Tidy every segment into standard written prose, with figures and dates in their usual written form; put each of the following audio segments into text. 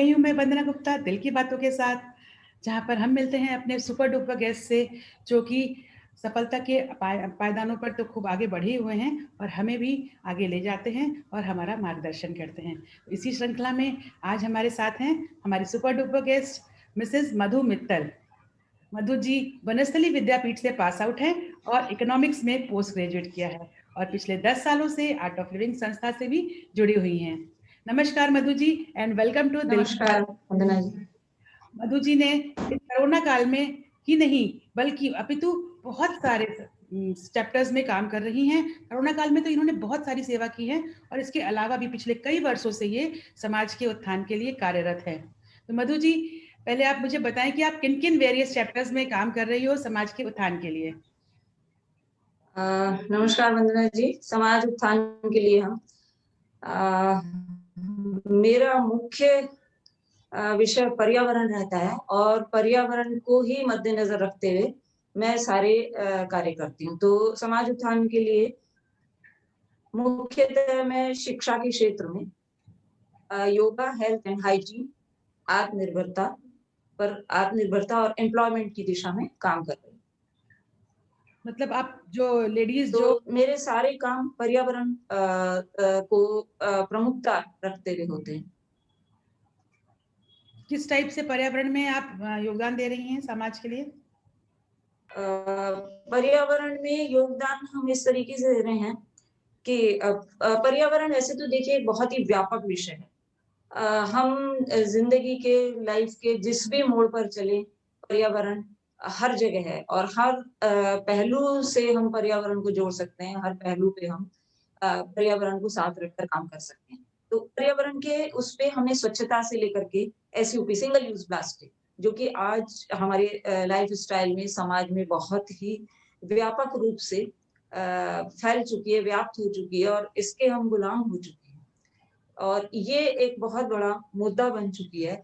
गई हूँ मैं वंदना गुप्ता दिल की बातों के साथ, जहाँ पर हम मिलते हैं अपने सुपर डुपर गेस्ट से, जो कि सफलता के पायदानों पर तो खूब आगे बढ़े हुए हैं और हमें भी आगे ले जाते हैं और हमारा मार्गदर्शन करते हैं। तो इसी श्रृंखला में आज हमारे साथ हैं हमारी सुपर डुपर गेस्ट मिसेस मधु मित्तल। मधु जी वनस्थली विद्यापीठ से पास आउट हैं और इकोनॉमिक्स में पोस्ट ग्रेजुएट किया है और पिछले 10 सालों से आर्ट ऑफ लिविंग संस्था से भी जुड़ी हुई हैं। नमस्कार Madhu ji and welcome to दिल की नमस्कार वंदना जी। मधु जी ने इस कोरोना काल में ही नहीं बल्कि अपितु बहुत सारे चैप्टर्स में काम कर रही हैं। कोरोना काल में तो इन्होंने बहुत सारी सेवा की है और इसके अलावा भी पिछले कई वर्षों से ये समाज के उत्थान के लिए कार्यरत है। तो मधु जी पहले आप मुझे बताएं कि आप किन किन वेरियस चैप्टर्स में काम कर रही हो समाज के उत्थान के लिए। नमस्कार वंदना जी। समाज उत्थान के लिए हम मेरा मुख्य विषय पर्यावरण रहता है और पर्यावरण को ही मद्देनजर रखते हुए मैं सारे कार्य करती हूँ। तो समाज उत्थान के लिए मुख्यतः मैं शिक्षा के क्षेत्र में योगा, हेल्थ एंड हाइजीन, आत्मनिर्भरता और एम्प्लॉयमेंट की दिशा में काम कर रही हूँ। मतलब आप जो लेडीज तो जो मेरे सारे काम पर्यावरण को प्रमुखता रखते हुए होते हैं। किस टाइप से पर्यावरण में आप योगदान दे रही हैं समाज के लिए? पर्यावरण में योगदान हम इस तरीके से दे रहे हैं कि पर्यावरण वैसे तो देखिए एक बहुत ही व्यापक विषय है। हम जिंदगी के लाइफ के जिस भी मोड़ पर चले पर्यावरण हर जगह है और हर पहलू से हम पर्यावरण को जोड़ सकते हैं। हर पहलू पे हम पर्यावरण को साथ रखकर काम कर सकते हैं। तो पर्यावरण के उस पे हमें स्वच्छता से लेकर के एसयूपी सिंगल यूज प्लास्टिक जो कि आज हमारे लाइफ स्टाइल में समाज में बहुत ही व्यापक रूप से फैल चुकी है, व्याप्त हो चुकी है और इसके हम गुलाम हो चुके हैं। और ये एक बहुत बड़ा मुद्दा बन चुकी है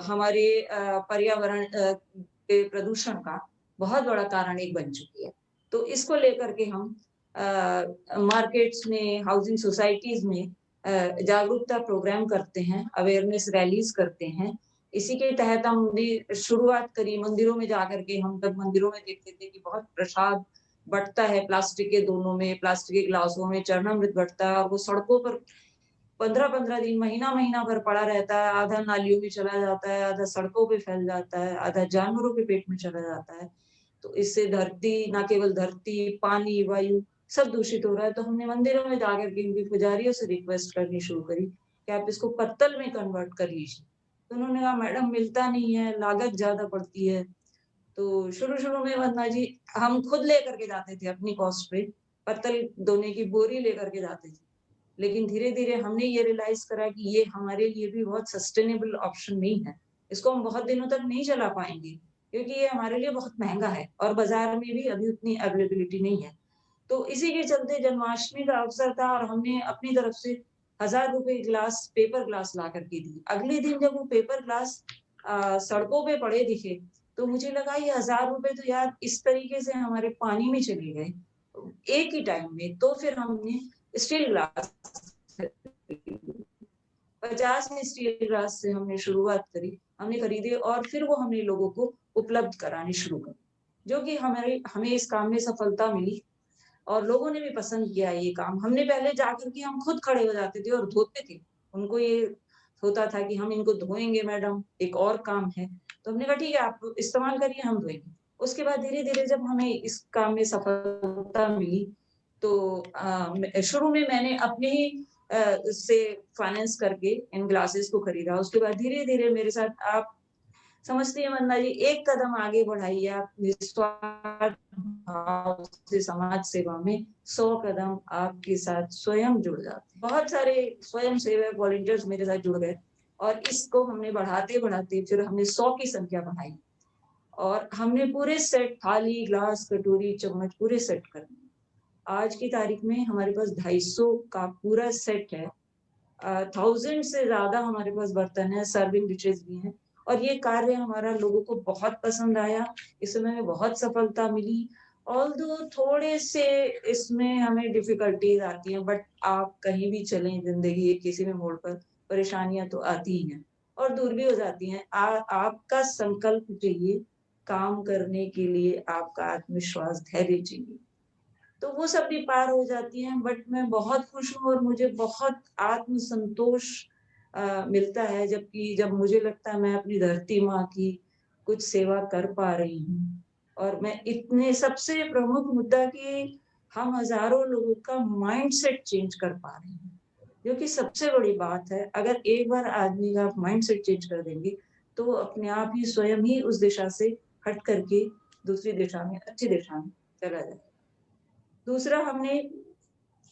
हमारे पर्यावरण के प्रदूषण का बहुत बड़ा कारण एक बन चुकी है। तो इसको लेकर के हम मार्केट्स में, हाउसिंग सोसाइटीज में जागरूकता प्रोग्राम करते हैं, अवेयरनेस रैलीज करते हैं। इसी के तहत हमने शुरुआत करी मंदिरों में जाकर के। हम तब मंदिरों में देखते थे कि बहुत प्रसाद बँटता है प्लास्टिक के दोनों में, प्लास्टिक के ग्लासों में चरणामृत बँटता है और वो सड़कों पर 15-15 दिन, महीना-महीना भर पड़ा रहता है। आधा नालियों में चला जाता है, आधा सड़कों पे फैल जाता है, आधा जानवरों के पेट में चला जाता है। तो इससे धरती, ना केवल धरती, पानी, वायु सब दूषित हो रहा है। तो हमने मंदिरों में जाकर के उनके पुजारियों से रिक्वेस्ट करनी शुरू करी कि आप इसको पत्तल में कन्वर्ट कर लीजिए। तो उन्होंने कहा मैडम मिलता नहीं है, लागत ज़्यादा पड़ती है। तो शुरू-शुरू में वंदना जी हम खुद लेकर के जाते थे अपनी कॉस्ट पे, पत्तल धोने की बोरी लेकर के जाते थे। लेकिन धीरे-धीरे हमने ये रियलाइज़ करा कि ये हमारे लिए भी बहुत सस्टेनेबल ऑप्शन नहीं है। इसको हम बहुत दिनों तक नहीं चला पाएँगे, क्योंकि ये हमारे लिए बहुत महँगा है और बाज़ार में भी अभी उतनी अवेलेबिलिटी नहीं है। तो इसी के चलते जन्माष्टमी का अवसर था और हमने अपनी तरफ से ₹1000 ग्लास पेपर ग्लास ला कर के दिए। अगले दिन जब वो पेपर ग्लास सड़कों पे पड़े दिखे, तो मुझे लगा ये ₹1000 तो यार इस तरीके से हमारे पानी में चले गए, एक ही टाइम में। तो फिर हमने स्टील ग्लास 50 में स्टील ग्लास से हमने शुरुआत करी, हमने खरीदे और फिर वो हमने लोगों को उपलब्ध कराने शुरू कर, जो कि हमें इस काम में सफलता मिली और लोगों ने भी पसंद किया ये काम। हमने पहले जाकर के हम खुद खड़े हो जाते थे और धोते थे। उनको ये होता था कि हम इनको धोएँगे मैडम, एक और काम है। तो हमने कहा ठीक है आप इस्तेमाल करिए, हम धोएँगे। उसके बाद धीरे-धीरे जब हमें इस काम में सफलता मिली, तो शुरू में मैंने अपने ही से फाइनेंस करके इन ग्लासेस को खरीदा। उसके बाद धीरे-धीरे मेरे साथ आप समझती हैं वंदना जी, एक कदम आगे बढ़ाइए आप निस्वार्थ भाव से समाज सेवा में, 100 कदम आपके साथ स्वयं जुड़ जाते हैं। बहुत सारे स्वयं सेवक वॉलंटियर्स मेरे साथ जुड़ गए और इसको हमने बढ़ाते-बढ़ाते फिर हमने 100 की संख्या बढ़ाई और हमने पूरे सेट थाली, ग्लास, कटोरी, चम्मच पूरे सेट कर दिए। आज की तारीख में हमारे पास 250 का पूरा सेट है। 1000 से ज़्यादा हमारे पास बर्तन हैं, सर्विंग डिशेज़ भी हैं और ये कार्य हमारा लोगों को बहुत पसंद आया। इसमें हमें बहुत सफलता मिली। ऑल्दो थोड़े से इसमें हमें डिफ़िकल्टीज़ आती हैं, बट आप कहीं भी चलें ज़िंदगी के किसी भी मोड़ पर परेशानियाँ तो आती ही हैं। और दूर भी हो जाती हैं। आपका संकल्प चाहिए, काम करने के लिए आपका आत्मविश्वास, धैर्य चाहिए। तो वो सब भी पार हो जाती हैं, बट मैं बहुत खुश हूँ और मुझे बहुत आत्मसंतोष मिलता है, जबकि जब मुझे लगता है मैं अपनी धरती माँ की कुछ सेवा कर पा रही हूँ। और मैं इतने सबसे प्रमुख मुद्दा कि हम हज़ारों लोगों का माइंडसेट चेंज कर पा रहे हैं, जो कि सबसे बड़ी बात है। अगर एक बार आदमी का आप माइंडसेट चेंज कर देंगे, तो वो अपने आप ही स्वयं ही उस दिशा से हट करके दूसरी दिशा में, अच्छी दिशा में चला जाए। दूसरा हमने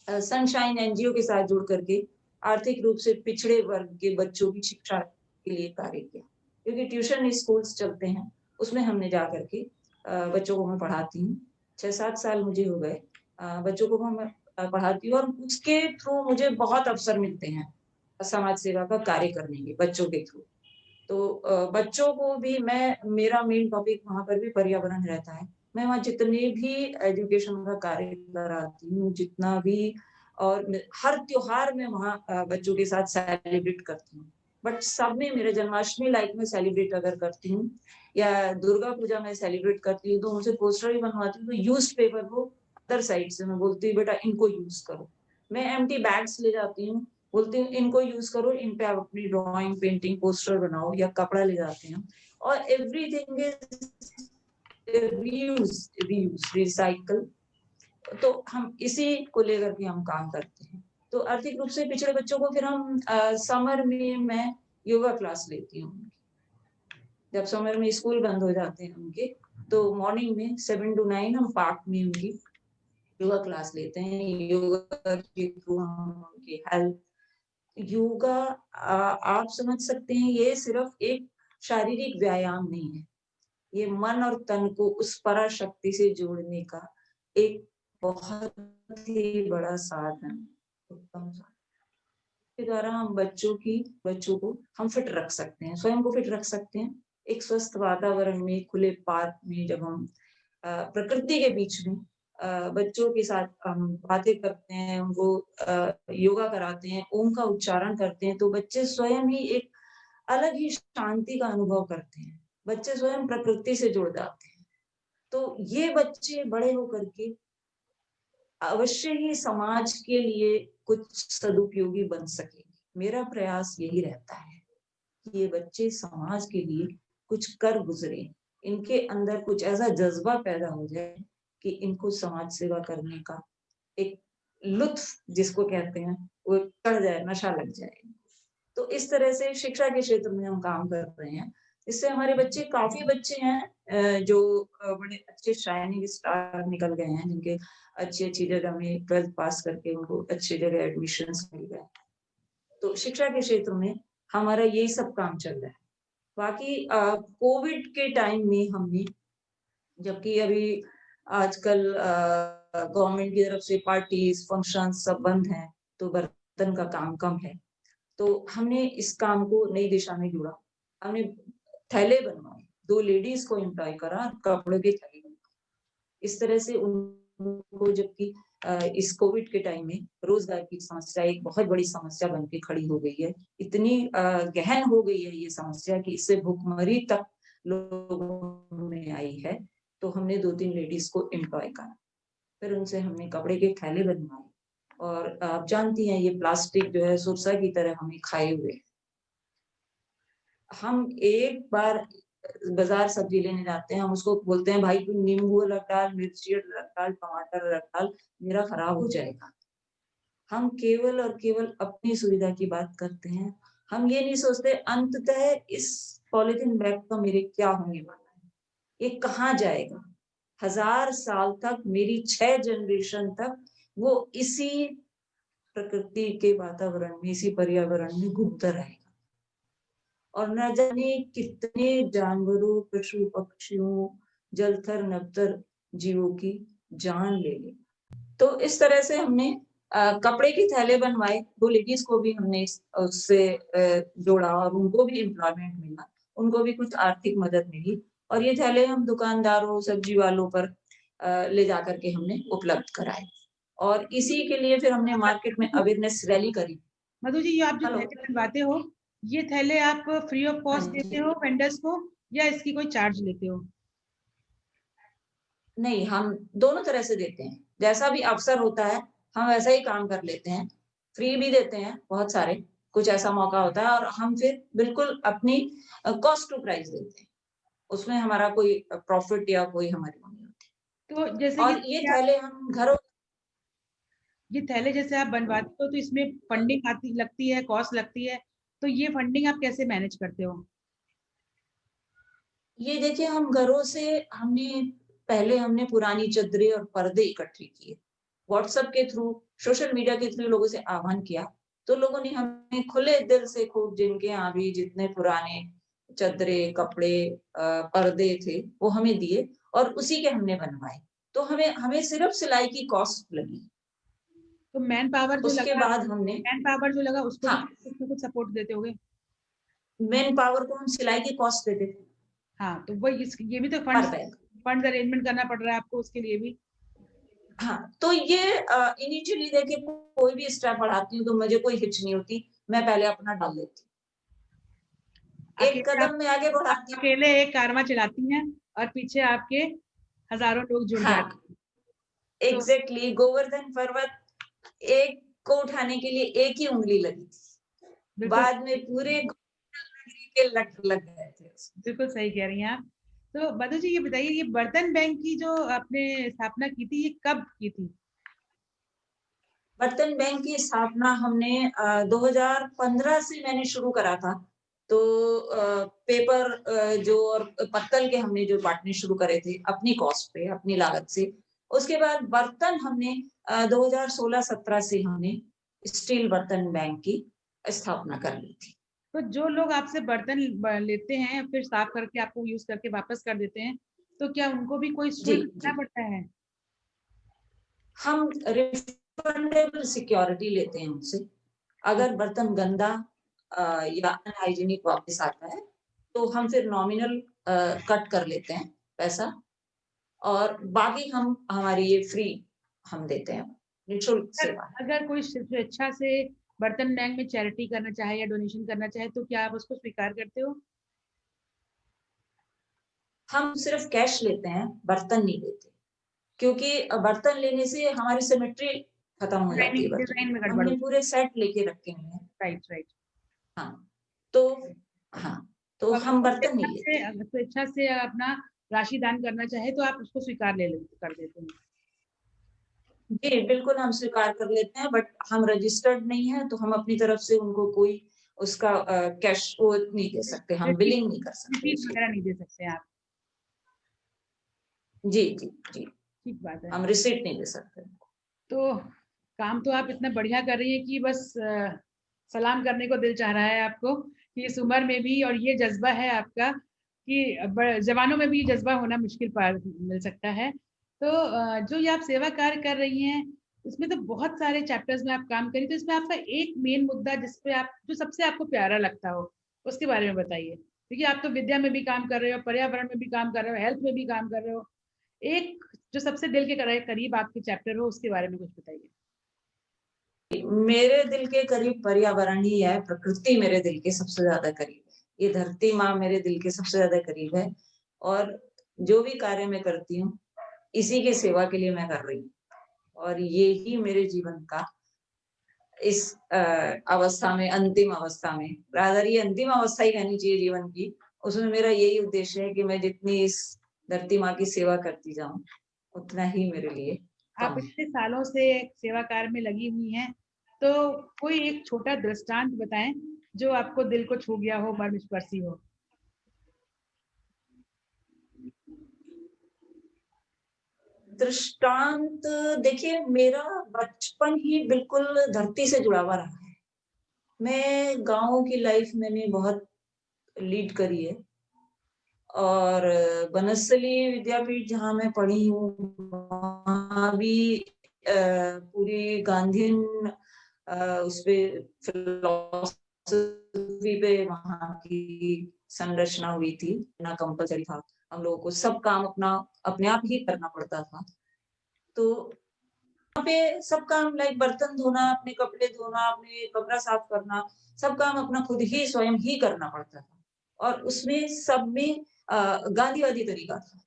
सनशाइन एनजीओ के साथ जुड़ करके आर्थिक रूप से पिछड़े वर्ग के बच्चों की शिक्षा के लिए कार्य किया। क्योंकि ट्यूशन स्कूल्स चलते हैं, उसमें हमने जा करके बच्चों को मैं पढ़ाती हूँ। 6-7 साल मुझे हो गए बच्चों को मैं पढ़ाती हूँ और उसके थ्रू मुझे बहुत अवसर मिलते हैं, समाज सेवा का कार्य करने के बच्चों के थ्रू। तो बच्चों को भी मेरा मेन टॉपिक वहाँ पर भी पर्यावरण रहता है। मैं वहाँ जितने भी एजुकेशन का कार्य कराती हूँ, जितना भी और हर त्योहार में वहाँ बच्चों के साथ सेलिब्रेट करती हूँ। बट सब में मेरे जन्माष्टमी लाइक में सेलिब्रेट अगर करती हूँ या दुर्गा पूजा में सेलिब्रेट करती हूँ, तो उनसे पोस्टर भी बनवाती हूँ, तो यूज्ड पेपर को अदर साइड से मैं बोलती हूँ, बेटा इनको यूज़ करो। मैं एम्प्टी बैग्स ले जाती हूँ, बोलती हूँ इनको यूज़ करो, इन पे आप अपनी ड्राइंग, पेंटिंग, पोस्टर बनाओ या कपड़ा ले जाते हैं और एवरीथिंग इज़ रीयूज़, रिसाइकल। तो हम इसी को लेकर के हम काम करते हैं। तो आर्थिक रूप से पिछड़े बच्चों को फिर हम समर में मैं योगा क्लास लेती हूँ। जब समर में स्कूल बंद हो जाते हैं उनके, तो मॉर्निंग में 7 टू 9 हम पार्क में उनकी योगा क्लास लेते हैं। योगा के थ्रू हम उनकी हेल्थ योगा आप समझ सकते हैं, ये सिर्फ एक शारीरिक व्यायाम नहीं है। ये मन और तन को उस पराशक्ति से जोड़ने का एक बहुत ही बड़ा साधन, उत्तम साधन के द्वारा हम बच्चों को हम फिट रख सकते हैं, स्वयं को फिट रख सकते हैं। एक स्वस्थ वातावरण में, खुले पार्क में जब हम प्रकृति के बीच में बच्चों के साथ हम बातें करते हैं, उनको योगा कराते हैं, ओम का उच्चारण करते हैं, तो बच्चे स्वयं ही एक अलग ही शांति का अनुभव करते हैं। बच्चे स्वयं प्रकृति से जुड़ जाते हैं। तो ये बच्चे बड़े होकर के अवश्य ही समाज के लिए कुछ सदुपयोगी बन सकेंगे। मेरा प्रयास यही रहता है कि ये बच्चे समाज के लिए कुछ कर गुजरे, इनके अंदर कुछ ऐसा जज्बा पैदा हो जाए कि इनको समाज सेवा करने का एक लुत्फ जिसको कहते हैं, वो चढ़ जाए, नशा लग जाए। तो इस तरह से शिक्षा के क्षेत्र में हम काम कर रहे हैं। इससे हमारे बच्चे काफ़ी बच्चे हैं जो बड़े अच्छे शाइनिंग स्टार निकल गए हैं, जिनके अच्छी-अच्छी जगह में 12th पास करके उनको अच्छी जगह एडमिशन्स मिल गए। तो शिक्षा के क्षेत्र में हमारा यही सब काम चल रहा है। बाकी कोविड के टाइम में हमने जबकि अभी आजकल गवर्नमेंट की तरफ से पार्टीज़, फंक्शंस सब बंद हैं, तो बर्तन का काम कम है। तो हमने इस काम को नई दिशा में जोड़ा। हमने थैले बनवाए, 2 लेडीज़ को एम्प्लॉय करा, कपड़े के थैले बनवाए। इस तरह से उनको जबकि इस कोविड के टाइम में रोज़गार की समस्या एक बहुत बड़ी समस्या बन के खड़ी हो गई है। इतनी गहन हो गई है ये समस्या कि इससे भुखमरी तक लोगों में आई है, तो हमने 2-3 लेडीज़ को एम्प्लॉय करा। फिर उनसे हमने कपड़े के थैले बनवाए और आप जानती हैं ये प्लास्टिक जो है सुरसा की तरह हमें खाए हुए है। हम एक बार बाज़ार सब्ज़ी लेने जाते हैं, हम उसको बोलते हैं भाई तू नींबू अलग डाल, मिर्ची अलग डाल, टमाटर अलग डाल, मेरा खराब हो जाएगा। हम केवल और केवल अपनी सुविधा की बात करते हैं। हम ये नहीं सोचते अंततः इस पॉलीथीन बैग का मेरे क्या होने वाला है? ये कहाँ जाएगा? 1000 साल तक मेरी 6 जनरेशन तक वो इसी प्रकृति के वातावरण में, इसी पर्यावरण में घूमता रहेगा। और न जाने कितने जानवरों, पशु-पक्षियों, जलचर, नभचर जीवों की जान ले ले। तो इस तरह से हमने कपड़े के थैले बनवाए, 2 लेडीज़ को भी हमने उससे जोड़ा और उनको भी एम्प्लॉयमेंट मिला, उनको भी कुछ आर्थिक मदद मिली और ये थैले हम दुकानदारों, सब्जी वालों पर ले जाकर के हमने उपलब्ध कराए। और इसी के लिए फिर हमने मार्केट में अवेयरनेस रैली करी। मधु जी, ये आप जो हेलो। थैले बनवाते हो, ये थैले आप फ्री ऑफ हाँ कॉस्ट देते जी। हो वेंडर्स को या इसकी कोई चार्ज लेते हो? नहीं, हम दोनों तरह से देते हैं। जैसा भी अवसर होता है, हम वैसा ही काम कर लेते हैं। फ्री भी देते हैं बहुत सारे, कुछ ऐसा मौका होता है और हम फिर बिल्कुल अपनी कॉस्ट टू प्राइस देते हैं। उसमें हमारा कोई प्रॉफिट या कोई हमारी वो नहीं होती। तो जैसे और ये थैले हम घरों ये थैले जैसे आप बनवाते हो तो इसमें फंडिंग आती लगती है, कॉस्ट लगती है, तो ये फंडिंग आप कैसे मैनेज करते हो? ये देखिए हम घरों से हमने पुरानी चद्दरें और पर्दे इकट्ठे किए। व्हाट्सएप के थ्रू, सोशल मीडिया के थ्रू लोगों से आह्वान किया, तो लोगों ने हमें खुले दिल से खूब जिनके यहाँ भी जितने पुराने चद्दरें, कपड़े पर्दे थे, वो हमें दिए और उसी के हमने बनवाए। तो हमें हमें सिर्फ सिलाई की कॉस्ट लगी। तो उसके बाद हमने मैन पावर जो लगा उसको भी हाँ, उसमें कुछ सपोर्ट देते होगे? मैन पावर को हम सिलाई की कॉस्ट देते थे हाँ, तो वही ये भी तो पर बैग। फंड्स अरेंजमेंट करना पड़ रहा है आपको उसके लिए भी। हाँ, तो ये इनिशियली देखिए कोई भी स्टेप बढ़ाती हूँ तो मुझे कोई हिच नहीं होती, मैं पहले अपना डाल लेती हूँ। एक अकेले कदम मैं आगे आप बढ़ाती हूँ। अकेले एक कारवां चलाती हैं और पीछे आपके हजारों लोग जुड़ हाँ, जाते हैं। तो एग्ज़ैक्टली गोवर्धन पर्वत एक को उठाने के लिए एक ही उँगली लगी थी। बिल्कुल, बाद में पूरे गोवर्धन नगरी के लट लग गए थे उसमें। बिल्कुल सही कह रही हैं आप। तो मधु जी ये बताइए, ये बर्तन बैंक की जो आपने स्थापना की थी, ये कब की थी? बर्तन बैंक की स्थापना हमने 2015 से मैंने शुरू करा था। तो पेपर जो और पत्तल के हमने जो बाँटने शुरू करे थे अपनी कॉस्ट पे, अपनी लागत से। उसके बाद बर्तन हमने 2016-17 से हमने स्टील बर्तन बैंक की स्थापना कर ली थी। तो जो लोग आपसे बर्तन लेते हैं फिर साफ करके आपको यूज करके वापस कर देते हैं, तो क्या उनको भी कोई जी, शुल्क देना जी। पड़ता है? हम रिफंडेबल सिक्योरिटी लेते हैं उनसे। अगर बर्तन गंदा या अनहाइजीनिक वापस आता है, तो हम फिर नॉमिनल कट कर लेते हैं पैसा और बाकी हम हमारी ये फ्री हम देते हैं, निःशुल्क अगर सेवा है। अगर कोई स्वेच्छा से बर्तन बैंक में चैरिटी करना चाहे या डोनेशन करना चाहे तो क्या आप उसको स्वीकार करते हो? हम सिर्फ कैश लेते हैं, बर्तन नहीं लेते, क्योंकि बर्तन लेने से हमारी सिमेट्री खत्म हो जाती है बर्तनों डिजाइन की। में गड़बड़ हमने हो। पूरे सेट लेके रखे हुए हैं। Right, right. हाँ, तो हाँ, तो तो अगर हम कोई बर्तन नहीं लेते। स्वेच्छा से अपना राशि दान करना चाहे तो आप उसको स्वीकार कर देते हैं। जी, बिल्कुल हम स्वीकार कर लेते हैं बट हम रजिस्टर्ड नहीं हैं, तो हम अपनी तरफ से उनको कोई उसका कैश वो नहीं दे सकते, हम रिसीट बिलिंग नहीं कर सकते रिसीट उसकी। वगैरह नहीं दे सकते आप। जी, जी, जी, ठीक बात है। हम रिसीट नहीं दे सकते। तो काम तो आप इतना बढ़िया कर रही है कि बस सलाम करने को दिल चाह रहा है आपको कि इस उम्र में भी और ये जज्बा है आपका कि जवानों में भी ये जज्बा होना मुश्किल पार मिल सकता है। तो जो ये आप सेवा कार्य कर रही हैं इसमें तो बहुत सारे चैप्टर्स में आप काम करी, तो इसमें आपका एक मेन मुद्दा जिसपे आप जो सबसे आपको प्यारा लगता हो उसके बारे में बताइए, क्योंकि आप तो विद्या में भी काम कर रहे हो, पर्यावरण में भी काम कर रहे हो, हेल्थ में भी काम कर रहे हो। एक जो सबसे दिल के करीब आपके चैप्टर हो उसके बारे में कुछ बताइए। मेरे दिल के करीब पर्यावरण ही है, प्रकृति मेरे दिल के सबसे ज़्यादा करीब है। ये धरती माँ मेरे दिल के सबसे ज़्यादा करीब है और जो भी कार्य मैं करती हूँ, इसी की सेवा के लिए मैं कर रही हूँ और ये ही मेरे जीवन का इस अवस्था में अंतिम अवस्था में रादर ये अंतिम अवस्था ही कहनी चाहिए जीवन की। उसमें मेरा यही उद्देश्य है कि मैं जितनी इस धरती माँ की सेवा करती जाऊँ, उतना ही मेरे लिए आप कम है। इतने सालों से सेवा कार्य में लगी हुई हैं, तो कोई एक छोटा दृष्टांत बताएं जो आपको दिल को छू गया हो, मर्मस्पर्शी हो। दृष्टांत देखिए मेरा बचपन ही बिल्कुल धरती से जुड़ा हुआ रहा है। मैं गाँव की लाइफ मैंने बहुत लीड करी है और बनस्थली विद्यापीठ जहाँ मैं पढ़ी हूँ, वहाँ भी पूरी गांधीयन उसपे फिलॉसफी पे वहाँ की संरचना हुई थी, ना कंपल्सरी था। हम लोगों को सब काम अपना अपने आप ही करना पड़ता था। तो पे सब काम लाइक बर्तन धोना, अपने कपड़े धोना, अपने कमरा साफ करना, सब काम अपना खुद ही स्वयं ही करना पड़ता था। और उसमें सब में गांधीवादी तरीका था।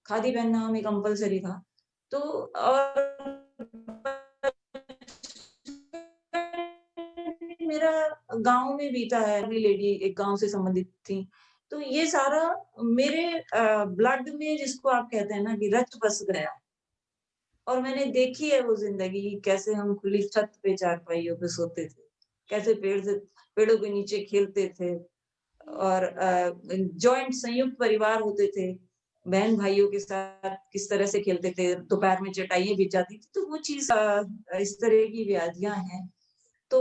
खादी पहनना हमें कंपल्सरी था। तो और मेरा गाँव में बीता है, अगली लेडी एक गाँव से संबंधित थी। तो ये सारा मेरे ब्लड में जिसको आप कहते हैं ना कि रच बस गया। और मैंने देखी है वो ज़िंदगी कैसे हम खुली छत पे चारपाइयों पे सोते थे, कैसे पेड़ों के नीचे खेलते थे और जॉइंट संयुक्त परिवार होते थे। बहन-भाइयों के साथ किस तरह से खेलते थे, दोपहर में चटाइयाँ बिछ जाती थी, तो वो चीज़ इस तरह की व्याधियाँ हैं। तो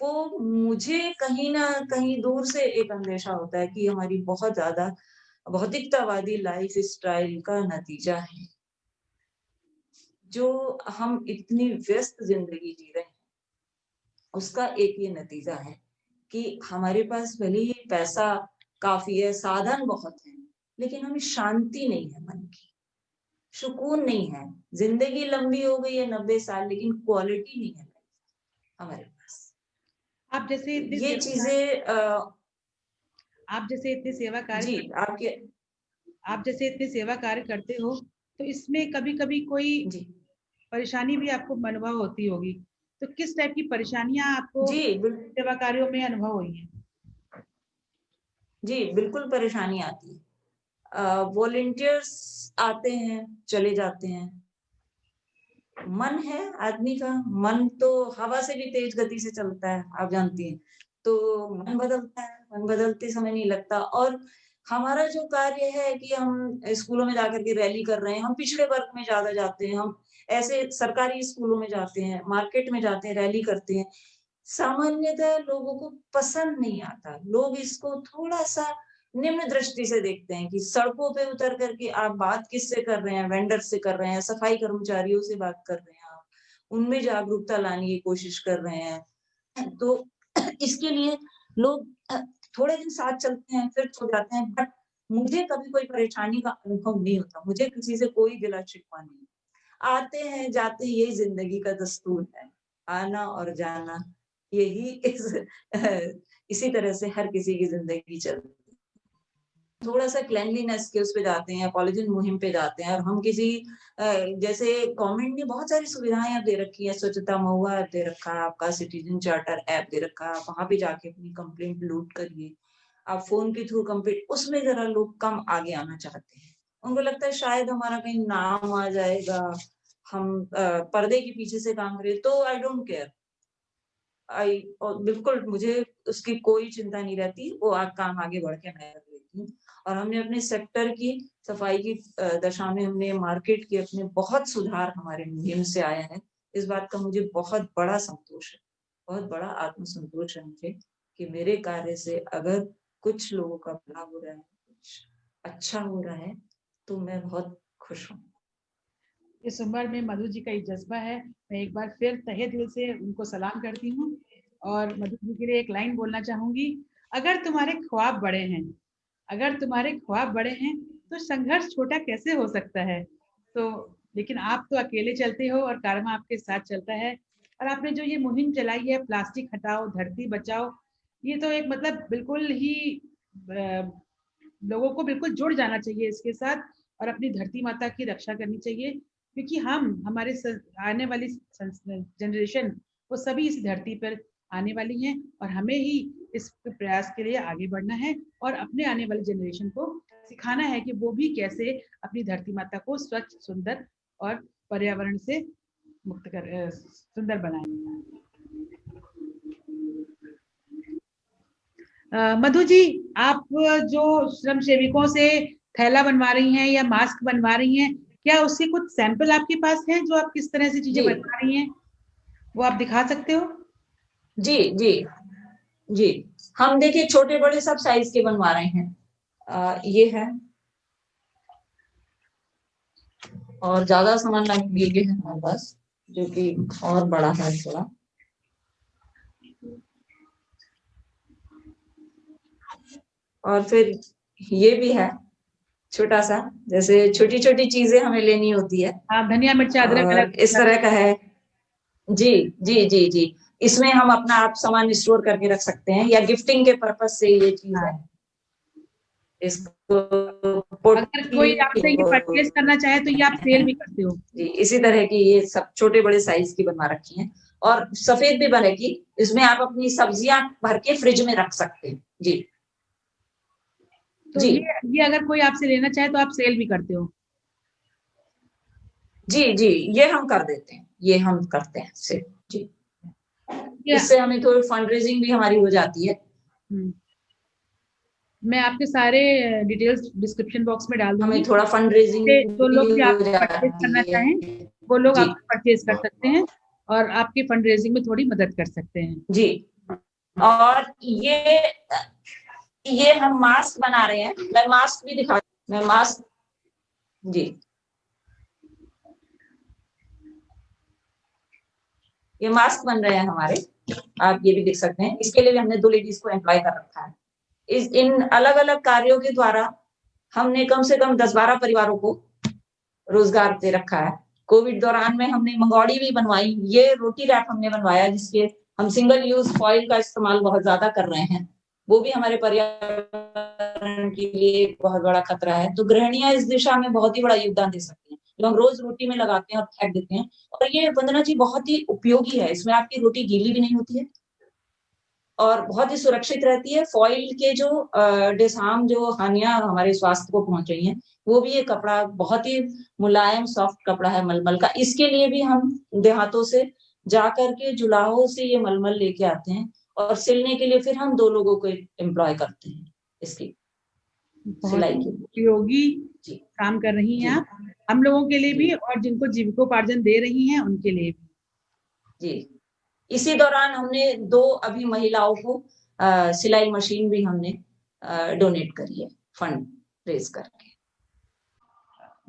वो मुझे कहीं न कहीं दूर से एक अंदेशा होता है कि हमारी बहुत ज़्यादा भौतिकतावादी लाइफ़ स्टाइल का नतीजा है। जो हम इतनी व्यस्त ज़िंदगी जी रहे हैं, उसका एक ये नतीजा है कि हमारे पास भले ही पैसा काफ़ी है, साधन बहुत हैं, लेकिन हमें शांति नहीं है मन की, सुकून नहीं है। ज़िंदगी लंबी हो गई है 90 साल लेकिन क्वालिटी नहीं है हमारे पास। आप जैसे इतने ये सेवा कार्य चीज़ें आप जैसे इतने सेवा कार्य जी, कर आपके आप जैसे इतने सेवा कार्य करते हो, तो इसमें कभी-कभी कोई जी। परेशानी भी आपको अनुभव होती होगी। तो किस टाइप की परेशानियाँ आपको जी, सेवा कार्यों में अनुभव हुई हैं? जी, बिल्कुल परेशानी आती है। वॉलंटियर्स आते हैं, चले जाते हैं। मन है आदमी का, मन तो हवा से भी तेज गति से चलता है, आप जानती हैं। तो मन बदलता है, मन बदलते समय नहीं लगता और हमारा जो कार्य है कि हम स्कूलों में जाकर के रैली कर रहे हैं, हम पिछड़े वर्ग में ज़्यादा जाते हैं, हम ऐसे सरकारी स्कूलों में जाते हैं, मार्केट में जाते हैं, रैली करते हैं। सामान्यतः लोगों को पसंद नहीं आता। लोग इसको थोड़ा-सा निम्न दृष्टि से देखते हैं कि सड़कों पे उतर कर के आप बात किससे कर रहे हैं? वेंडर से कर रहे हैं, सफाई कर्मचारियों से बात कर रहे हैं आप। उनमें जागरूकता लाने की कोशिश कर रहे हैं। तो इसके लिए लोग थोड़े दिन साथ चलते हैं, फिर छूट जाते हैं, बट मुझे कभी कोई परेशानी का अनुभव नहीं होता। मुझे किसी से कोई गिला-शिकवा नहीं। आते हैं, जाते हैं, यही ज़िंदगी का दस्तूर है। आना और जाना, यही इसी तरह से हर किसी की ज़िंदगी चलती है। थोड़ा-सा क्लेanलीनेस के उस पे जाते हैं, पॉलीथीन मुहिम पे जाते हैं और हम किसी जैसे गवर्नमेंट ने बहुत सारी सुविधाएँ अब दे रखी हैं, स्वच्छता महुआ ऐप दे रखा है, आपका सिटीज़न चार्टर ऐप दे रखा है, आप वहाँ पे जाके अपनी कंप्लेंट लोड करिए। आप फ़ोन के थ्रू कंप्लेंट उसमें ज़रा लोग कम आगे आना चाहते हैं। उनको लगता है शायद हमारा कहीं नाम आ जाएगा, हम पर्दे के पीछे से काम करें, तो आई डोंट केयर। और बिल्कुल मुझे उसकी कोई चिंता नहीं रहती, वो काम आगे बढ़ के मैं कर लेती हूँ। और हमने अपने सेक्टर की सफाई की दशा में हमने मार्केट के अपने बहुत सुधार हमारे मुहिम से आया है। इस बात का मुझे बहुत बड़ा संतोष है, बहुत बड़ा आत्मसंतोष है मुझे कि मेरे कार्य से अगर कुछ लोगों का भला हो रहा है, कुछ अच्छा हो रहा है, तो मैं बहुत खुश हूँ। इस उम्र में मधु जी का ये जज़्बा है। मैं एक बार फिर तहे दिल से उनको सलाम करती हूँ और मधु जी के लिए एक लाइन बोलना चाहूँगी, अगर तुम्हारे ख्वाब बड़े हैं अगर तुम्हारे ख्वाब बड़े हैं, तो संघर्ष छोटा कैसे हो सकता है? तो लेकिन आप तो अकेले चलते हो और कारवां आपके साथ चलता है और आपने जो ये मुहिम चलाई है प्लास्टिक हटाओ, धरती बचाओ, ये तो एक मतलब बिल्कुल ही लोगों को बिल्कुल जुड़ जाना चाहिए इसके साथ और अपनी धरती माता की रक्षा करनी चाहिए क्योंकि हमारे आने वाली जनरेशन वो सभी इस धरती पर आने वाली हैं और हमें ही इस प्रयास के लिए आगे बढ़ना है और अपने आने वाली जनरेशन को सिखाना है कि वो भी कैसे अपनी धरती माता को स्वच्छ सुंदर और पर्यावरण से मुक्त कर सुंदर बनाए। मधु जी, आप जो श्रम सेविकों से थैला बनवा रही हैं या मास्क बनवा रही हैं, क्या उसके कुछ सैंपल आपके पास हैं जो आप किस तरह से चीजें जी, बनवा रही हैं? वो आप दिखा सकते हो? जी, जी, जी। हम देखिए छोटे-बड़े सब साइज़ के बनवा रहे हैं। ये है और ज़्यादा सामान लाने के लिए ये है हमारे पास, जो कि और बड़ा है थोड़ा। और फिर ये भी है, छोटा सा, जैसे छोटी छोटी चीजें हमें लेनी होती है। हाँ, धनिया मिर्चा अदरक और इस तरह का है। जी जी जी जी। इसमें हम अपना आप सामान स्टोर करके रख सकते हैं, या गिफ्टिंग के पर्पज से ये चीज है। हाँ, इसको अगर कोई आपसे ये परचेज करना चाहे तो ये आप सेल भी करते हो? जी, इसी तरह की ये सब छोटे बड़े साइज की बनवा रखी हैं, और सफेद भी बनेगी। इसमें आप अपनी सब्जियां भर के फ्रिज में रख सकते हैं। जी तो जी ये अगर कोई आपसे लेना चाहे तो आप सेल भी करते हो? जी जी, ये हम कर देते हैं, ये हम करते हैं से। जी, ये इससे हमें थोड़ी फंड रेजिंग भी हमारी हो जाती है। मैं आपके सारे डिटेल्स डिस्क्रिप्शन बॉक्स में डाल हमें दूंगी। थोड़ा फंड रेजिंग से जो भी लोग भी हो आपसे परचेज करना जाती है। चाहें वो लोग जी आपसे परचेज कर सकते हैं और आपकी फंड रेजिंग में थोड़ी मदद कर सकते हैं। जी। और ये हम मास्क बना रहे हैं, मैं मास्क भी दिखा, मैं मास्क, जी, ये मास्क बन रहे हैं हमारे, आप ये भी देख सकते हैं। इसके लिए भी हमने 2 लेडीज को एम्प्लॉय कर रखा है। इन अलग अलग कार्यों के द्वारा हमने कम से कम 10-12 परिवारों को रोजगार दे रखा है। कोविड दौरान में हमने मंगौड़ी भी बनवाई, ये रोटी रैप हमने बनवाया, जिसके हम सिंगल यूज फॉइल का इस्तेमाल बहुत ज्यादा कर रहे हैं, वो भी हमारे पर्यावरण के लिए बहुत बड़ा खतरा है। तो गृहिणियां इस दिशा में बहुत ही बड़ा योगदान दे सकती हैं, जो हम रोज रोटी में लगाते हैं और फेंक देते हैं। और ये वंदना जी बहुत ही उपयोगी है, इसमें आपकी रोटी गीली भी नहीं होती है और बहुत ही सुरक्षित रहती है। फॉइल के जो डिसार्म जो हानियां हमारे स्वास्थ्य को पहुंच रही हैं, वो भी ये कपड़ा बहुत ही मुलायम सॉफ्ट कपड़ा है मलमल का। इसके लिए भी हम देहातों से जा करके जुलाहों से ये मलमल लेके आते हैं, और सिलने के लिए फिर हम 2 लोगों को एम्प्लॉय करते हैं इसकी बहुत सिलाई के लिए। उपयोगी जी काम कर रही हैं जी आप, हम लोगों के लिए जी भी और जिनको जीविकोपार्जन दे रही हैं उनके लिए भी। जी। इसी दौरान हमने 2 अभी महिलाओं को सिलाई मशीन भी हमने डोनेट करी है, फंड रेज करके।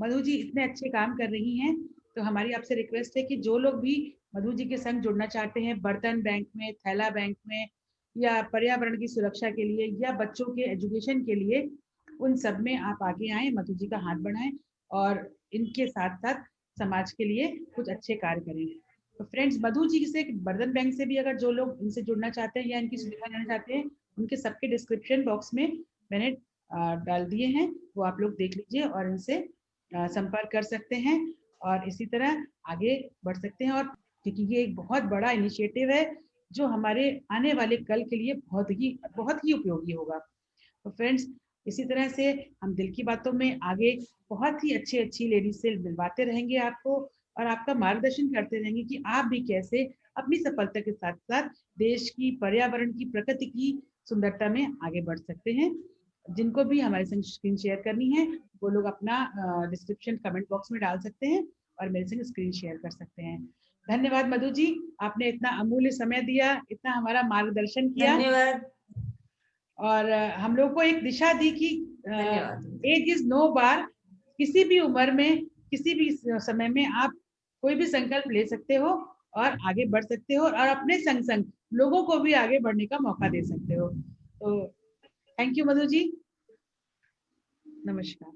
मधु जी इतने अच्छे काम कर रही हैं, तो हमारी आपसे रिक्वेस्ट है कि जो लोग भी मधु जी के संग जुड़ना चाहते हैं, बर्तन बैंक में, थैला बैंक में, या पर्यावरण की सुरक्षा के लिए, या बच्चों के एजुकेशन के लिए, उन सब में आप आगे आए, मधु जी का हाथ बढ़ाएं और इनके साथ साथ समाज के लिए कुछ अच्छे कार्य करें। तो फ्रेंड्स, मधु जी से बर्तन बैंक से भी अगर जो लोग इनसे जुड़ना चाहते हैं या इनकी सुविधा लेना चाहते हैं, उनके सबके डिस्क्रिप्शन बॉक्स में मैंने डाल दिए हैं, वो आप लोग देख लीजिए और इनसे संपर्क कर सकते हैं और इसी तरह आगे बढ़ सकते हैं। और क्योंकि ये एक बहुत बड़ा इनिशिएटिव है जो हमारे आने वाले कल के लिए बहुत ही उपयोगी होगा। तो फ्रेंड्स, इसी तरह से हम दिल की बातों में आगे बहुत ही अच्छी अच्छी लेडीज से मिलवाते रहेंगे आपको, और आपका मार्गदर्शन करते रहेंगे कि आप भी कैसे अपनी सफलता के साथ साथ देश की, पर्यावरण की, प्रकृति की सुंदरता में आगे बढ़ सकते हैं। जिनको भी हमारे संग स्क्रीन शेयर करनी है वो लोग अपना डिस्क्रिप्शन कमेंट बॉक्स में डाल सकते हैं और मेरे संग स्क्रीन शेयर कर सकते हैं। धन्यवाद मधु जी, आपने इतना अमूल्य समय दिया, इतना हमारा मार्गदर्शन किया धन्यवाद। और हम लोग को एक दिशा दी कि धन्यवाद। एज इज नो बार, किसी भी उम्र में, किसी भी समय में आप कोई भी संकल्प ले सकते हो और आगे बढ़ सकते हो और अपने संग संग लोगों को भी आगे बढ़ने का मौका दे सकते हो। तो थैंक यू मधु जी, नमस्कार।